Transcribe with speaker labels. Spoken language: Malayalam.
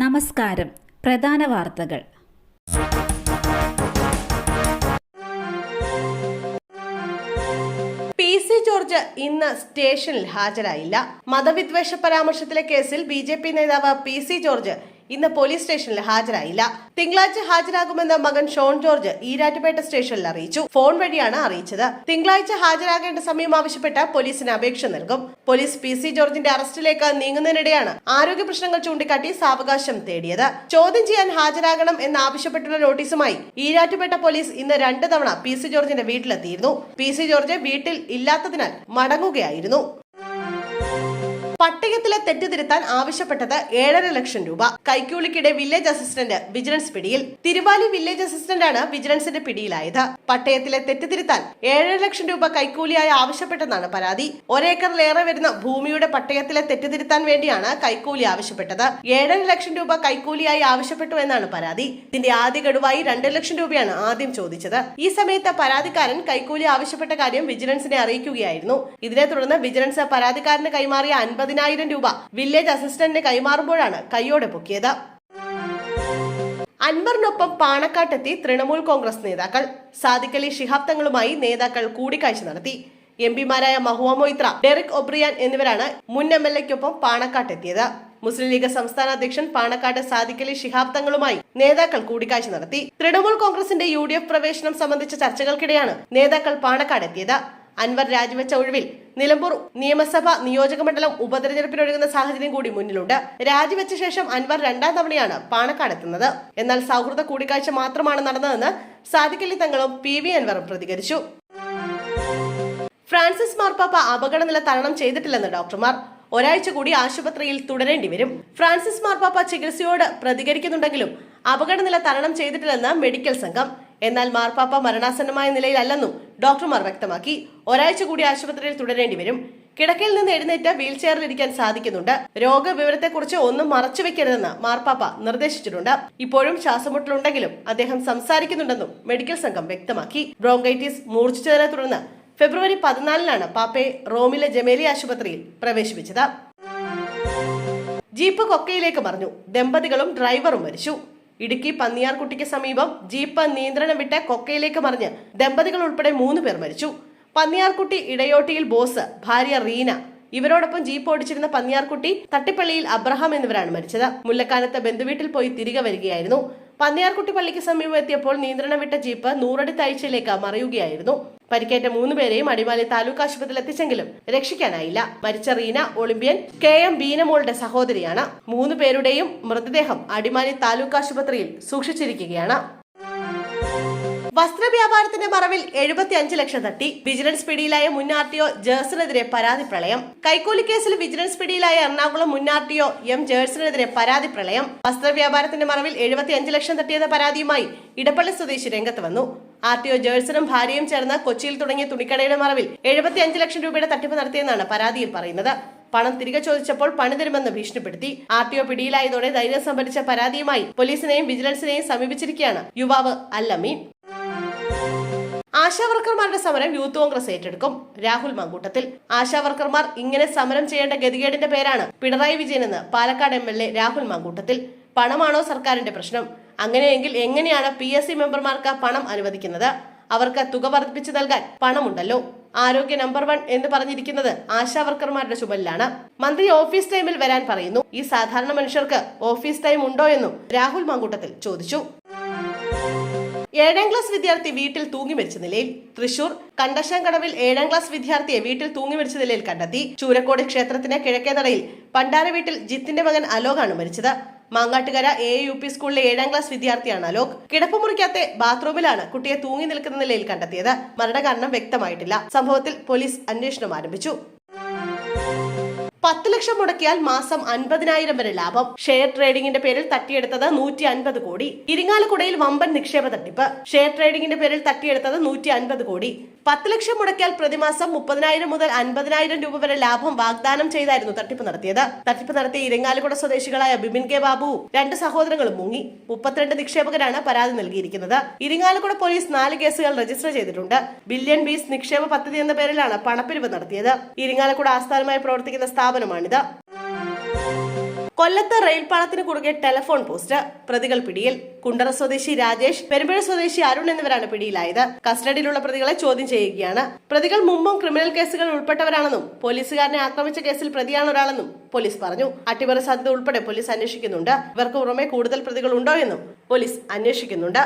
Speaker 1: നമസ്കാരം. പ്രധാന വാർത്തകൾ.
Speaker 2: പി.സി. ജോർജ് ഇന്ന് സ്റ്റേഷനിൽ ഹാജരായില്ല. മതവിദ്വേഷ പരാമർശത്തിലെ കേസിൽ ബി.ജെ.പി. നേതാവ് പി.സി. ജോർജ് ഇന്ന് പോലീസ് സ്റ്റേഷനിൽ ഹാജരായില്ല. തിങ്കളാഴ്ച ഹാജരാകുമെന്ന് മകൻ ഷോൺ ജോർജ് ഈരാറ്റുപേട്ട സ്റ്റേഷനിൽ അറിയിച്ചു. ഫോൺ വഴിയാണ് അറിയിച്ചത്. തിങ്കളാഴ്ച ഹാജരാകേണ്ട സമയം ആവശ്യപ്പെട്ട് പോലീസിന് അപേക്ഷ നൽകും. Police PC. ജോർജിന്റെ അറസ്റ്റിലേക്ക് നീങ്ങുന്നതിനിടെയാണ് ആരോഗ്യ പ്രശ്നങ്ങൾ ചൂണ്ടിക്കാട്ടി സാവകാശം തേടിയത്. ചോദ്യം ചെയ്യാൻ ഹാജരാകണം എന്നാവശ്യപ്പെട്ടുള്ള നോട്ടീസുമായി ഈരാറ്റുപേട്ട പോലീസ് ഇന്ന് 2 തവണ പി.സി. ജോർജിന്റെ വീട്ടിലെത്തിയിരുന്നു. പി.സി. ജോർജ് വീട്ടിൽ ഇല്ലാത്തതിനാൽ മടങ്ങുകയായിരുന്നു. പട്ടികത്തിലെ തെറ്റ് തിരുത്താൻ ആവശ്യപ്പെട്ടത് 7.5 ലക്ഷം രൂപ. കൈക്കൂലിക്കിടെ വില്ലേജ് അസിസ്റ്റന്റ് വിജിലൻസ് പിടിയിൽ. തിരുവാലി വില്ലേജ് അസിസ്റ്റന്റാണ് വിജിലൻസിന്റെ പിടിയിലായത്. പട്ടയത്തിലെ തെറ്റ് തിരുത്താൻ 7.5 ലക്ഷം രൂപ കൈക്കൂലിയായി ആവശ്യപ്പെട്ടെന്നാണ് പരാതി. 1 ഏക്കറിലേറെ വരുന്ന ഭൂമിയുടെ പട്ടയത്തിലെ തെറ്റ് തിരുത്താൻ വേണ്ടിയാണ് കൈക്കൂലി ആവശ്യപ്പെട്ടത്. 7.5 ലക്ഷം രൂപ കൈക്കൂലിയായി ആവശ്യപ്പെട്ടു എന്നാണ് പരാതി. ഇതിന്റെ ആദ്യ ഗഡുവായി 2 ലക്ഷം രൂപയാണ് ആദ്യം ചോദിച്ചത്. ഈ സമയത്ത് പരാതിക്കാരൻ കൈക്കൂലി ആവശ്യപ്പെട്ട കാര്യം വിജിലൻസിനെ അറിയിക്കുകയായിരുന്നു. ഇതിനെ തുടർന്ന് വിജിലൻസ് പരാതിക്കാരന് കൈമാറിയ 50,000 രൂപ വില്ലേജ് അസിസ്റ്റന്റിന് കൈമാറുമ്പോഴാണ് കൈയോടെ പൊക്കിയത്. അൻവറിനൊപ്പം പാണക്കാട്ടെത്തി തൃണമൂൽ കോൺഗ്രസ് നേതാക്കൾ. സാദിഖ് അലി ശിഹാബ് തങ്ങളുമായി നേതാക്കൾ കൂടിക്കാഴ്ച നടത്തി. എംപിമാരായ മഹുവ മൊയ്ത്ര, ഡെറിക് ഒബ്രിയാൻ എന്നിവരാണ് മുൻ എംഎൽഎക്കൊപ്പം പാണക്കാട്ടെത്തിയത്. മുസ്ലിം ലീഗ് സംസ്ഥാന അധ്യക്ഷൻ പാണക്കാട് സാദിഖ് അലി ശിഹാബ് തങ്ങളുമായി നേതാക്കൾ കൂടിക്കാഴ്ച നടത്തി. തൃണമൂൽ കോൺഗ്രസിന്റെ UDF പ്രവേശനം സംബന്ധിച്ച ചർച്ചകൾക്കിടെയാണ് നേതാക്കൾ പാണക്കാടെത്തിയത്. അൻവർ രാജിവെച്ച ഒഴിവിൽ നിലമ്പൂർ നിയമസഭാ നിയോജക മണ്ഡലം ഉപതെരഞ്ഞെടുപ്പിനൊരുങ്ങുന്ന സാഹചര്യം കൂടി മുന്നിലുണ്ട്. രാജിവെച്ച ശേഷം അൻവർ 2ാം തവണയാണ് പാണക്കാടെത്തുന്നത്. എന്നാൽ സൗഹൃദ കൂടിക്കാഴ്ച മാത്രമാണ് നടന്നതെന്ന് സാദിഖ് അലി തങ്ങളും PV അൻവറും പ്രതികരിച്ചു. ഫ്രാൻസിസ് മാർപ്പാപ്പ അപകടനില തരണം ചെയ്തിട്ടില്ലെന്ന് ഡോക്ടർമാർ. ഒരാഴ്ച കൂടി ആശുപത്രിയിൽ തുടരേണ്ടി വരും. ഫ്രാൻസിസ് മാർപ്പാപ്പ ചികിത്സയോട് പ്രതികരിക്കുന്നുണ്ടെങ്കിലും അപകടനില തരണം ചെയ്തിട്ടില്ലെന്ന് മെഡിക്കൽ സംഘം. എന്നാൽ മാർപ്പാപ്പ മരണാസന്നമായ നിലയിലല്ലെന്നും ഡോക്ടർമാർ വ്യക്തമാക്കി. ഒരാഴ്ച കൂടി ആശുപത്രിയിൽ തുടരേണ്ടി വരും. കിടക്കയിൽ നിന്ന് എഴുന്നേറ്റ് വീൽ ചെയറിൽ ഇരിക്കാൻ സാധിക്കുന്നുണ്ട്. രോഗവിവരത്തെക്കുറിച്ച് ഒന്നും മറച്ചുവെക്കരുതെന്ന് മാർപ്പാപ്പ നിർദ്ദേശിച്ചിട്ടുണ്ട്. ഇപ്പോഴും ശ്വാസമുട്ടലുണ്ടെങ്കിലും അദ്ദേഹം സംസാരിക്കുന്നുണ്ടെന്നും മെഡിക്കൽ സംഘം വ്യക്തമാക്കി. ബ്രോങ്കൈറ്റിസ് മൂർച്ഛിച്ചതിനെ തുടർന്ന് ഫെബ്രുവരി 14-നാണ് പാപ്പയെ റോമിലെ ജമേലി ആശുപത്രിയിൽ പ്രവേശിപ്പിച്ചത്. ജീപ്പ് കൊക്കയിലേക്ക് മറിഞ്ഞു. ദമ്പതികളും ഡ്രൈവറും മരിച്ചു. ഇടുക്കി പന്നിയാർകുട്ടിക്ക് സമീപം ജീപ്പ് നിയന്ത്രണം വിട്ട് കൊക്കയിലേക്ക് മറിഞ്ഞ് ദമ്പതികൾ ഉൾപ്പെടെ 3 പേർ മരിച്ചു. പന്നിയാർകുട്ടി ഇടയോട്ടിയിൽ ബോസ്, ഭാര്യ റീന, ഇവരോടൊപ്പം ജീപ്പ് ഓടിച്ചിരുന്ന പന്നിയാർകുട്ടി തട്ടിപ്പള്ളിയിൽ അബ്രഹാം എന്നിവരാണ് മരിച്ചത്. മുല്ലക്കാനത്ത് ബന്ധുവീട്ടിൽ പോയി തിരികെ വരികയായിരുന്നു. പന്നിയാർകുട്ടി പള്ളിക്ക് സമീപം എത്തിയപ്പോൾ നിയന്ത്രണം വിട്ട ജീപ്പ് 100 അടി താഴ്ചയിലേക്ക് മറിയുകയായിരുന്നു. പരിക്കേറ്റ 3 പേരെയും അടിമാലി താലൂക്ക് ആശുപത്രിയിൽ എത്തിച്ചെങ്കിലും രക്ഷിക്കാനായില്ല. മരിച്ച റീന ഒളിമ്പ്യൻ KM ബീനമോളുടെ സഹോദരിയാണ്. 3 പേരുടെയും മൃതദേഹം അടിമാലി താലൂക്ക് ആശുപത്രിയിൽ സൂക്ഷിച്ചിരിക്കുകയാണ്. വസ്ത്രവ്യാപാരത്തിന്റെ മറവിൽ 75 ലക്ഷം തട്ടി. വിജിലൻസ് പിടിയിലായ മുൻ RTO ജേഴ്സനെതിരെ പരാതി പ്രളയം. കൈക്കൂലി കേസിൽ വിജിലൻസ് പിടിയിലായ എറണാകുളം മുൻ RTO M ജേഴ്സനെതിരെ പരാതി പ്രളയം. വസ്ത്രവ്യാപാരത്തിന്റെ മറവിൽ 75 ലക്ഷം തട്ടിയെന്ന പരാതിയുമായി ഇടപ്പള്ളി സ്വദേശി രംഗത്ത് വന്നു. RTO ജേഴ്സനും ഭാര്യയും ചേർന്ന് കൊച്ചിയിൽ തുടങ്ങിയ തുണിക്കടയുടെ മറവിൽ 75 ലക്ഷം രൂപയുടെ തട്ടിപ്പ് നടത്തിയെന്നാണ് പരാതിയിൽ പറയുന്നത്. പണം തിരികെ ചോദിച്ചപ്പോൾ പണി തരുമെന്ന് ഭീഷണിപ്പെടുത്തി. RTO പിടിയിലായതോടെ ധൈര്യം സംഭരിച്ച പരാതിയുമായി പോലീസിനെയും വിജിലൻസിനെയും സമീപിച്ചിരിക്കുകയാണ് യുവാവ് അല്ലമീൻ. ആശാവർക്കർമാരുടെ സമരം യൂത്ത് കോൺഗ്രസ് ഏറ്റെടുക്കും. രാഹുൽ മാങ്കൂട്ടത്തിൽ. ആശാവർക്കർമാർ ഇങ്ങനെ സമരം ചെയ്യേണ്ട ഗതികേടിന്റെ പേരാണ് പിണറായി വിജയനെന്ന് പാലക്കാട് MLA രാഹുൽ മാങ്കൂട്ടത്തിൽ. പണമാണോ സർക്കാരിന്റെ പ്രശ്നം? അങ്ങനെയെങ്കിൽ എങ്ങനെയാണ് PSC മെമ്പർമാർക്ക് പണം അനുവദിക്കുന്നത്? അവർക്ക് തുക വർദ്ധിപ്പിച്ചു നൽകാൻ പണമുണ്ടല്ലോ. ആരോഗ്യ നമ്പർ 1 എന്ന് പറഞ്ഞിരിക്കുന്നത് ആശാവർക്കർമാരുടെ ചുമലിലാണ്. മന്ത്രി ഓഫീസ് ടൈമിൽ വരാൻ പറയുന്നു. ഈ സാധാരണ മനുഷ്യർക്ക് ഓഫീസ് ടൈം ഉണ്ടോ എന്നും രാഹുൽ മാങ്കൂട്ടത്തിൽ ചോദിച്ചു. 7ാം ക്ലാസ് വിദ്യാർത്ഥി വീട്ടിൽ തൂങ്ങി മരിച്ച നിലയിൽ. തൃശൂർ കണ്ടശാങ്കടവിൽ 7ാം ക്ലാസ് വിദ്യാർത്ഥിയെ വീട്ടിൽ തൂങ്ങി മരിച്ച നിലയിൽ കണ്ടെത്തി. ചൂരക്കോട് ക്ഷേത്രത്തിന് കിഴക്കേ നടയിൽ പണ്ടാര വീട്ടിൽ ജിത്തിന്റെ മകൻ അലോകാണ് മരിച്ചത്. മാങ്ങാട്ടുകര AUP സ്കൂളിലെ 7ാം ക്ലാസ് വിദ്യാർത്ഥിയാണ് അലോക്. കിടപ്പുമുറിക്കകത്തെ ബാത്റൂമിലാണ് കുട്ടിയെ തൂങ്ങി നിൽക്കുന്ന നിലയിൽ കണ്ടെത്തിയത്. മരണകാരണം വ്യക്തമായിട്ടില്ല. സംഭവത്തിൽ പോലീസ് അന്വേഷണം ആരംഭിച്ചു. 10 ലക്ഷം മുടക്കിയാൽ മാസം 50,000 വരെ ലാഭം. ഷെയർ ട്രേഡിംഗിന്റെ പേരിൽ തട്ടിയെടുത്തത് 150 കോടി. ഇരിങ്ങാലക്കുടയിൽ വമ്പൻ നിക്ഷേപ തട്ടിപ്പ്. ഷെയർ ട്രേഡിംഗിന്റെ പേരിൽ തട്ടിയെടുത്തത് 150 കോടി. 10 ലക്ഷം മുടക്കിയാൽ പ്രതിമാസം 30,000 മുതൽ 50,000 രൂപ വരെ ലാഭം വാഗ്ദാനം ചെയ്തായിരുന്നു തട്ടിപ്പ് നടത്തിയത്. തട്ടിപ്പ് നടത്തിയ ഇരിങ്ങാലക്കുട സ്വദേശികളായ ബിബിൻ K ബാബുവും 2 സഹോദരങ്ങളും മുങ്ങി. 32 നിക്ഷേപകരാണ് പരാതി നൽകിയിരിക്കുന്നത്. ഇരിങ്ങാലക്കുട പോലീസ് 4 കേസുകൾ രജിസ്റ്റർ ചെയ്തിട്ടുണ്ട്. ബില്യൺ ബീസ് നിക്ഷേപ പദ്ധതി എന്ന പേരിലാണ് പണപ്പിരിവ് നടത്തിയത്. ഇരിങ്ങാലക്കുട ആസ്ഥാനമായി പ്രവർത്തിക്കുന്ന സ്ഥാപനമാണിത്. കൊല്ലത്ത് റെയിൽപാളത്തിന് കുറുകെ ടെലിഫോൺ പോസ്റ്റ്, പ്രതികൾ പിടിയിൽ. കുണ്ടറ സ്വദേശി രാജേഷ്, പെരുമ്പഴ സ്വദേശി അരുൺ എന്നിവരാണ് പിടിയിലായത്. കസ്റ്റഡിയിലുള്ള പ്രതികളെ ചോദ്യം ചെയ്യുകയാണ്. പ്രതികൾ മുമ്പും ക്രിമിനൽ കേസുകൾ ഉൾപ്പെട്ടവരാണെന്നും പോലീസുകാരനെ ആക്രമിച്ച കേസിൽ പ്രതിയാണ് ഒരാളെന്നും പോലീസ് പറഞ്ഞു. അട്ടിമറി സാധ്യത ഉൾപ്പെടെ പോലീസ് അന്വേഷിക്കുന്നുണ്ട്. ഇവർക്ക് പുറമെ കൂടുതൽ പ്രതികൾ ഉണ്ടോ എന്നും പോലീസ് അന്വേഷിക്കുന്നുണ്ട്.